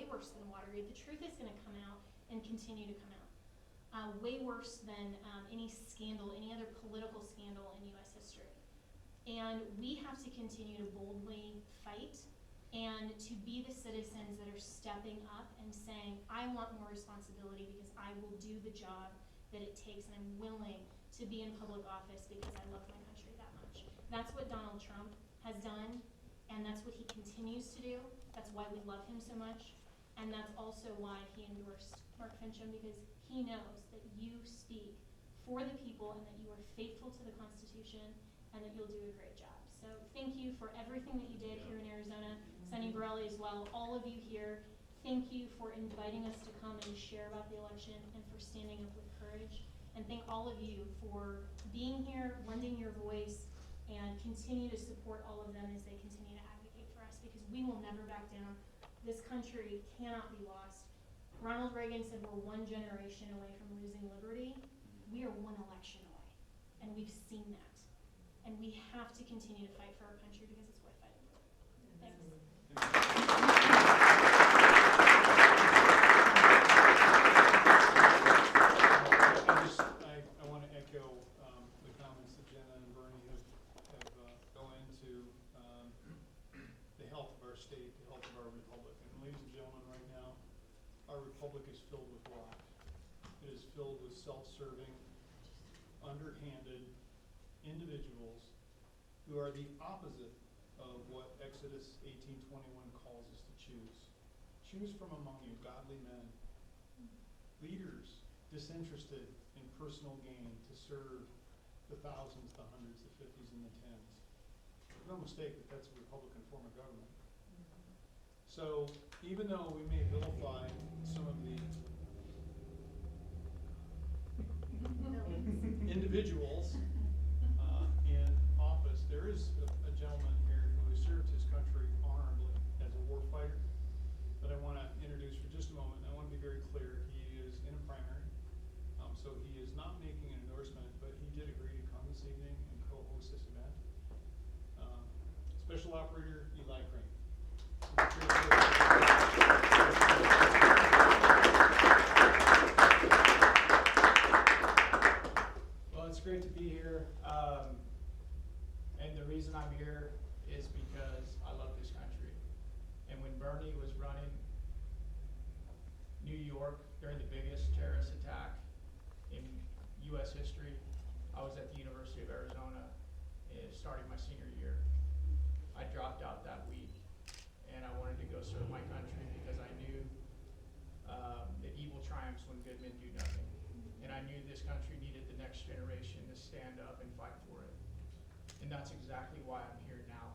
worse than Watergate. The truth is going to come out and continue to come out. Way worse than any scandal, any other political scandal in U.S. history. And we have to continue to boldly fight and to be the citizens that are stepping up and saying, I want more responsibility because I will do the job that it takes, and I'm willing to be in public office because I love my country that much. That's what Donald Trump has done, and that's what he continues to do. That's why we love him so much, and that's also why he endorsed Mark Finchem, because he knows that you speak for the people and that you are faithful to the Constitution and that you'll do a great job. So thank you for everything that you did here in Arizona. Sonny Borelli as well, all of you here, thank you for inviting us to come and share about the election and for standing up with courage. And thank all of you for being here, lending your voice, and continue to support all of them as they continue to advocate for us, because we will never back down. This country cannot be lost. Ronald Reagan said we're one generation away from losing liberty. We are one election away, and we've seen that. And we have to continue to fight for our country because it's worth fighting for. Thanks. I want to echo the comments that Jenna and Bernie have gone into the health of our state, the health of our republic. And ladies and gentlemen, right now, our republic is filled with rot. It is filled with self-serving, underhanded individuals who are the opposite of what Exodus 18:21 calls us to choose. Choose from among you godly men, leaders disinterested in personal gain to serve the thousands, the hundreds, the 50s, and the 10s. No mistake that that's a Republican form of government. So even though we may vilify some of the individuals in office, there is a gentleman here who has served his country honorably as a war fighter that I want to introduce for just a moment. I want to be very clear. He is in a primary, so he is not making an endorsement, but he did agree to come this evening and co-host this event. Special Operator Eli Crane. Well, it's great to be here. And the reason I'm here is because I love this country. And when Bernie was running New York during the biggest terrorist attack in U.S. history, I was at the University of Arizona starting my senior year. I dropped out that week, and I wanted to go serve my country because I knew that evil triumphs when good men do nothing. And I knew this country needed the next generation to stand up and fight for it. And that's exactly why I'm here now.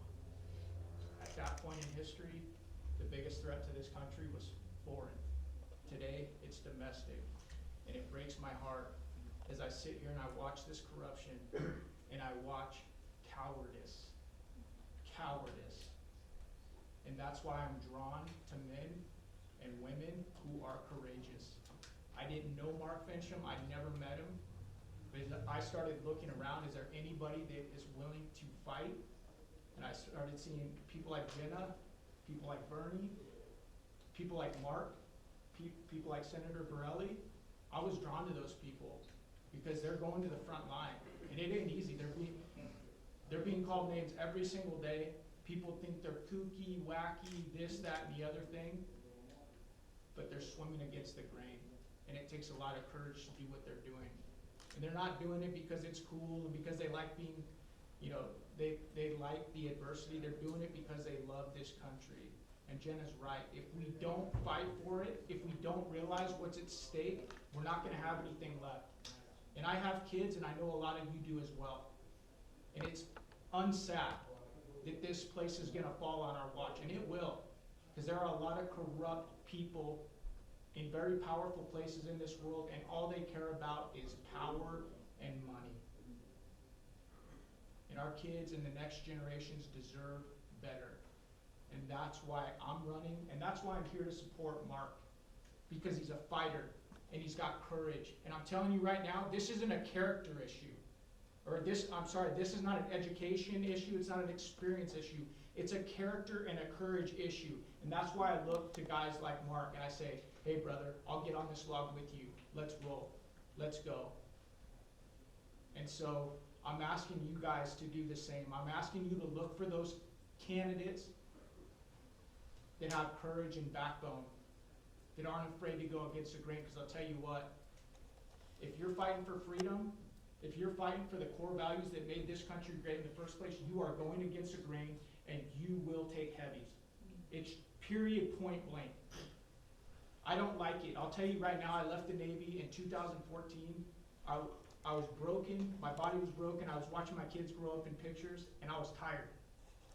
At that point in history, the biggest threat to this country was foreign. Today, it's domestic. And it breaks my heart as I sit here and I watch this corruption and I watch cowardice. Cowardice. And that's why I'm drawn to men and women who are courageous. I didn't know Mark Finchem. I never met him. But as I started looking around, is there anybody that is willing to fight? And I started seeing people like Jenna, people like Bernie, people like Mark, people like Senator Borelli. I was drawn to those people because they're going to the front line. And it ain't easy. They're being called names every single day. People think they're kooky, wacky, this, that, and the other thing. But they're swimming against the grain. And it takes a lot of courage to do what they're doing. And they're not doing it because it's cool and because they like being, they like the adversity. They're doing it because they love this country. And Jenna's right. If we don't fight for it, if we don't realize what's at stake, we're not going to have anything left. And I have kids, and I know a lot of you do as well. And it's unsad that this place is going to fall on our watch. And it will. Because there are a lot of corrupt people in very powerful places in this world, and all they care about is power and money. And our kids and the next generations deserve better. And that's why I'm running, and that's why I'm here to support Mark, because he's a fighter, and he's got courage. And I'm telling you right now, this isn't a character issue. This is not an education issue, it's not an experience issue. It's a character and a courage issue. And that's why I look to guys like Mark and I say, hey brother, I'll get on this log with you. Let's roll. Let's go. And so I'm asking you guys to do the same. I'm asking you to look for those candidates that have courage and backbone, that aren't afraid to go against the grain, because I'll tell you what, if you're fighting for freedom, if you're fighting for the core values that made this country great in the first place, you are going against the grain and you will take heavies. It's period, point blank. I don't like it. I'll tell you right now, I left the Navy in 2014. I was broken, my body was broken, I was watching my kids grow up in pictures, and I was tired.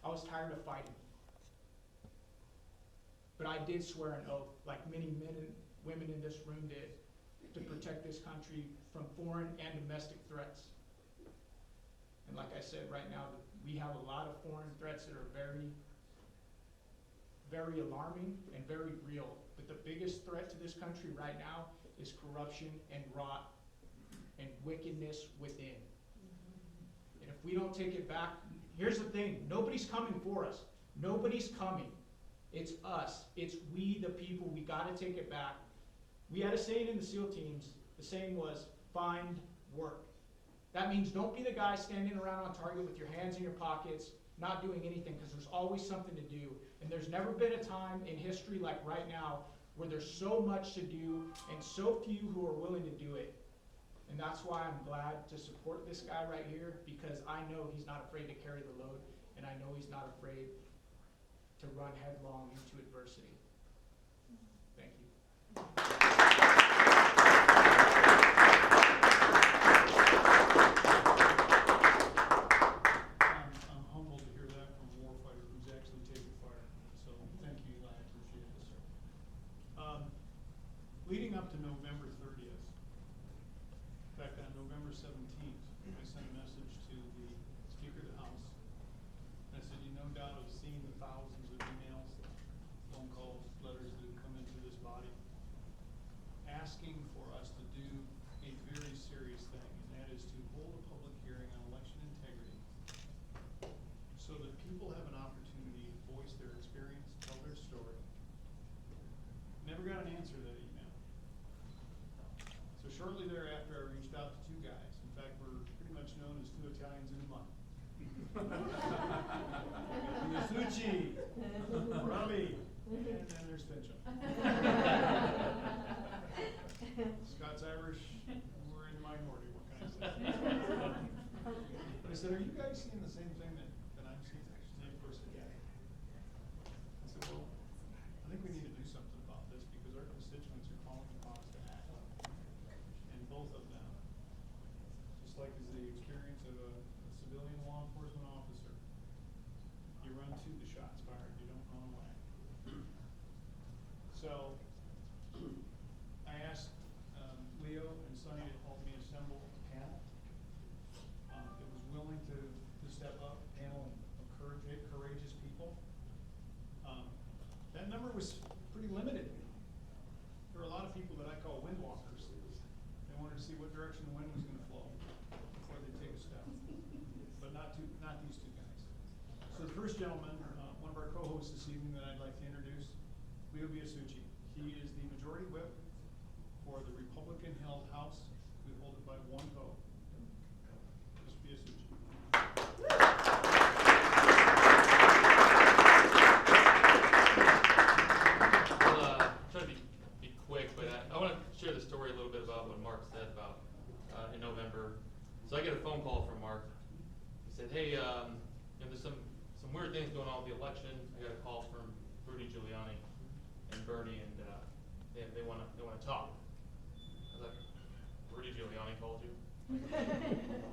I was tired of fighting. But I did swear an oath, like many men and women in this room did, to protect this country from foreign and domestic threats. And like I said, right now, we have a lot of foreign threats that are very, very alarming and very real. But the biggest threat to this country right now is corruption and rot and wickedness within. And if we don't take it back, here's the thing, nobody's coming for us. Nobody's coming. It's us. It's we, the people. We got to take it back. We had a saying in the SEAL teams. The saying was, find work. That means don't be the guy standing around on target with your hands in your pockets, not doing anything, because there's always something to do. And there's never been a time in history like right now where there's so much to do and so few who are willing to do it. And that's why I'm glad to support this guy right here, because I know he's not afraid to carry the load, and I know he's not afraid to run headlong into adversity. Thank you. I'm humbled to hear that from a warfighter who's actually taken fire. So thank you, Eli. I appreciate it, sir. Leading up to November 30th, in fact, on November 17th, I sent a message to the Speaker of the House. I said, you no doubt have seen the thousands of emails, phone calls, letters that have come into this body asking for us to do a very serious thing, and that is to hold a public hearing on election integrity so that people have an opportunity to voice their experience, tell their story. Never got an answer to that email. So shortly thereafter, I reached out to two guys. In fact, we're pretty much known as two Italians in mud. Yasucci, Rami, and then there's Finchem. Scott's Irish, we're in the minority, what can I say? But I said, are you guys seeing the same thing that I'm seeing? And of course, yeah. I said, well, I think we need to do something about this because our constituents are calling upon us to act. And both of them, just like is the experience of a civilian law enforcement officer, you run to the shots fired, you don't run away. So I asked Leo and Sonny to help me assemble a panel that was willing to step up, a panel of courageous people. That number was pretty limited. There are a lot of people that I call windwalkers. They wanted to see what direction the wind was going to flow before they take a step. But not these two guys. So the first gentleman, one of our co-hosts this evening that I'd like to introduce, Leo Biasucci. He is the majority whip for the Republican-held House. We hold it by one vote. Mr. Biasucci. I'll try to be quick, but I want to share the story a little bit about what Mark said about in November. So I get a phone call from Mark. He said, hey, there's some weird things going on with the election. I got a call from Rudy Giuliani and Bernie, and they want to talk. I was like, Rudy Giuliani called you?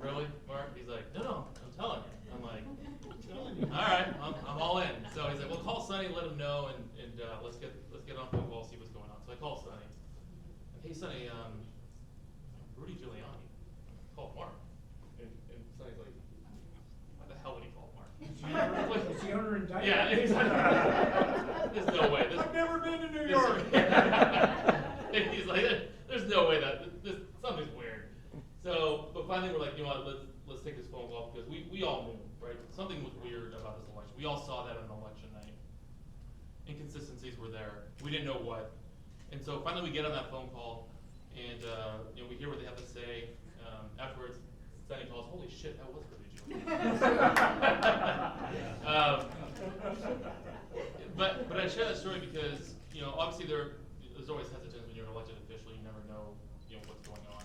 Really, Mark? He's like, no, I'm telling you. I'm like, all right, I'm all in. So he's like, well, call Sonny, let him know, and let's get on the phone call, see what's going on. So I call Sonny. And hey, Sonny, Rudy Giuliani called Mark. And Sonny's like, why the hell would he call Mark? Is he under indictment? Yeah, exactly. There's no way. I've never been to New York. He's like, there's no way that something's weird. So, but finally we're like, you know what? Let's take this phone call because we all knew, right? something was weird about this election. We all saw that on election night. Inconsistencies were there. We didn't know what. And so finally we get on that phone call, and we hear what they have to say. Afterwards, Danny calls, holy shit, that was really June. But I share that story because, obviously there's always hesitance when you're an elected official. You never know, what's going on.